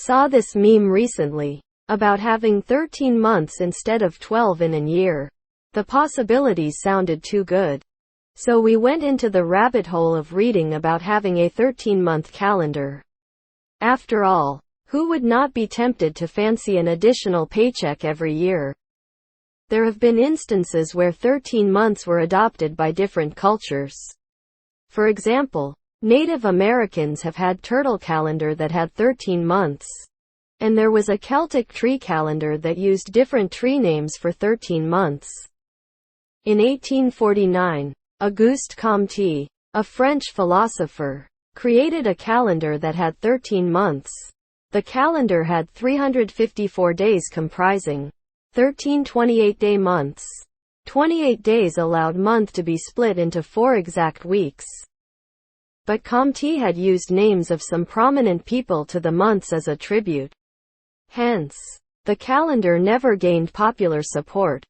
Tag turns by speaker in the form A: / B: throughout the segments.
A: Saw this meme recently about having 13 months instead of 12 in a year. The possibilities sounded too good. So we went into the rabbit hole of reading about having a 13-month calendar. After all, who would not be tempted to fancy an additional paycheck every year? There have been instances where 13 months were adopted by different cultures. For example, Native Americans have had turtle calendar that had 13 months. And there was a Celtic tree calendar that used different tree names for 13 months. In 1849, Auguste Comte, a French philosopher, created a calendar that had 13 months. The calendar had 354 days comprising 13 28-day months. 28 days allowed month to be split into 4 exact weeks. But Comte had used names of some prominent people to the months as a tribute. Hence, the calendar never gained popular support.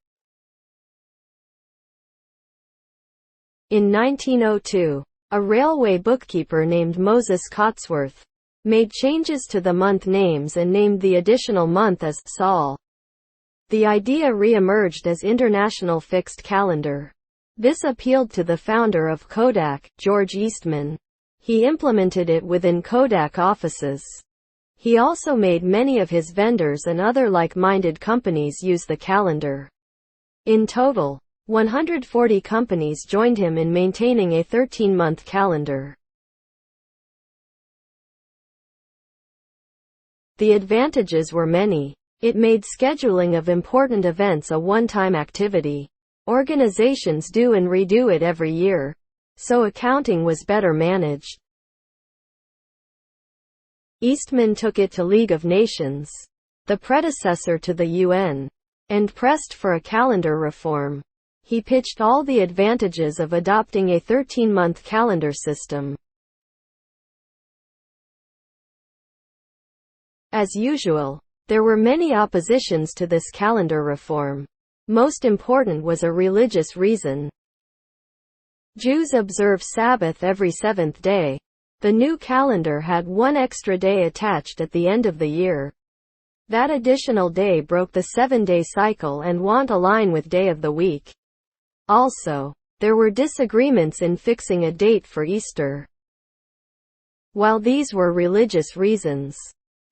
A: In 1902, a railway bookkeeper named Moses Cotsworth made changes to the month names and named the additional month as Saul. The idea re-emerged as International Fixed Calendar. This appealed to the founder of Kodak, George Eastman. He implemented it within Kodak offices. He also made many of his vendors and other like-minded companies use the calendar. In total, 140 companies joined him in maintaining a 13-month calendar. The advantages were many. It made scheduling of important events a one-time activity. Organizations do and redo it every year, so accounting was better managed. Eastman took it to League of Nations, the predecessor to the UN, and pressed for a calendar reform. He pitched all the advantages of adopting a 13-month calendar system. As usual, there were many oppositions to this calendar reform. Most important was a religious reason. Jews observe Sabbath every seventh day. The new calendar had one extra day attached at the end of the year. That additional day broke the 7-day cycle and won't align with day of the week. Also, there were disagreements in fixing a date for Easter. While these were religious reasons,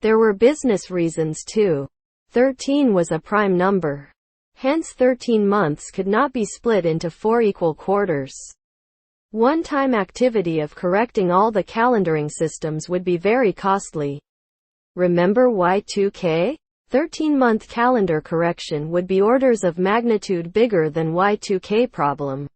A: there were business reasons too. 13 was a prime number. Hence 13 months could not be split into 4 equal quarters. One-time activity of correcting all the calendaring systems would be very costly. Remember Y2K? 13-month calendar correction would be orders of magnitude bigger than Y2K problem.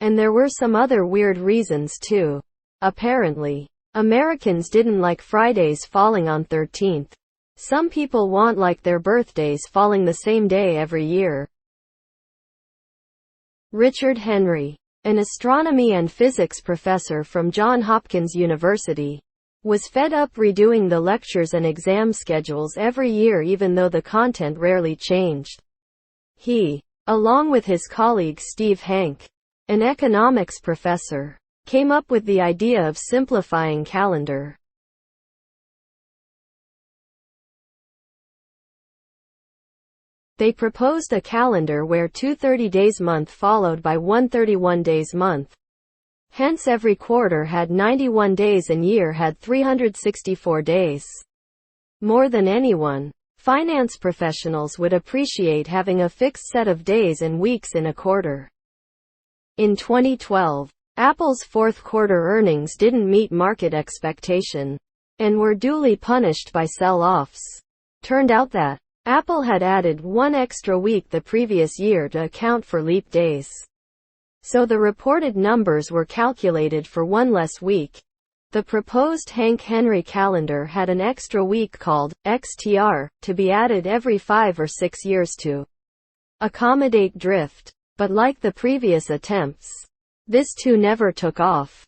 A: And there were some other weird reasons too. Apparently, Americans didn't like Fridays falling on 13th. Some people want like their birthdays falling the same day every year. Richard Henry, an astronomy and physics professor from Johns Hopkins University, was fed up redoing the lectures and exam schedules every year even though the content rarely changed. He, along with his colleague Steve Hanke, an economics professor, came up with the idea of simplifying calendar. They proposed a calendar where 2 30-days month followed by 1 31-days month. Hence every quarter had 91 days and year had 364 days. More than anyone, finance professionals would appreciate having a fixed set of days and weeks in a quarter. In 2012, Apple's fourth quarter earnings didn't meet market expectation, and were duly punished by sell-offs. Turned out that Apple had added 1 extra week the previous year to account for leap days. So the reported numbers were calculated for 1 less week. The proposed Hanke-Henry calendar had an extra week called XTR to be added every 5 or 6 years to accommodate drift. But like the previous attempts, this too never took off.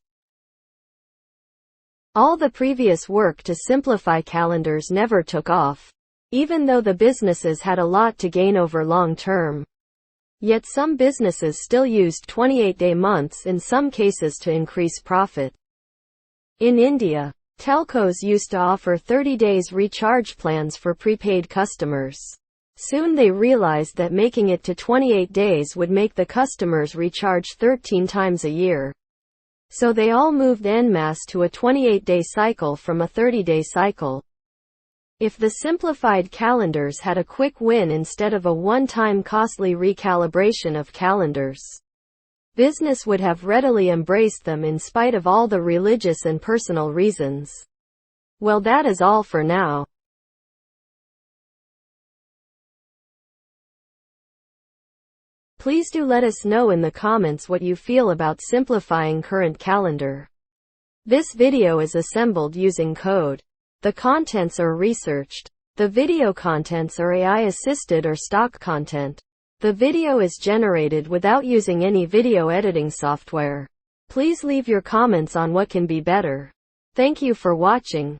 A: All the previous work to simplify calendars never took off, even though the businesses had a lot to gain over long term. Yet some businesses still used 28-day months in some cases to increase profit. In India, Telcos used to offer 30 days recharge plans for prepaid customers. Soon they realized that making it to 28 days would make the customers recharge 13 times a year. So they all moved en masse to a 28-day cycle from a 30-day cycle. If the simplified calendars had a quick win instead of a one-time costly recalibration of calendars, business would have readily embraced them in spite of all the religious and personal reasons. Well, that is all for now. Please do let us know in the comments what you feel about simplifying current calendar. This video is assembled using code. The contents are researched. The video contents are AI assisted or stock content. The video is generated without using any video editing software. Please leave your comments on what can be better. Thank you for watching.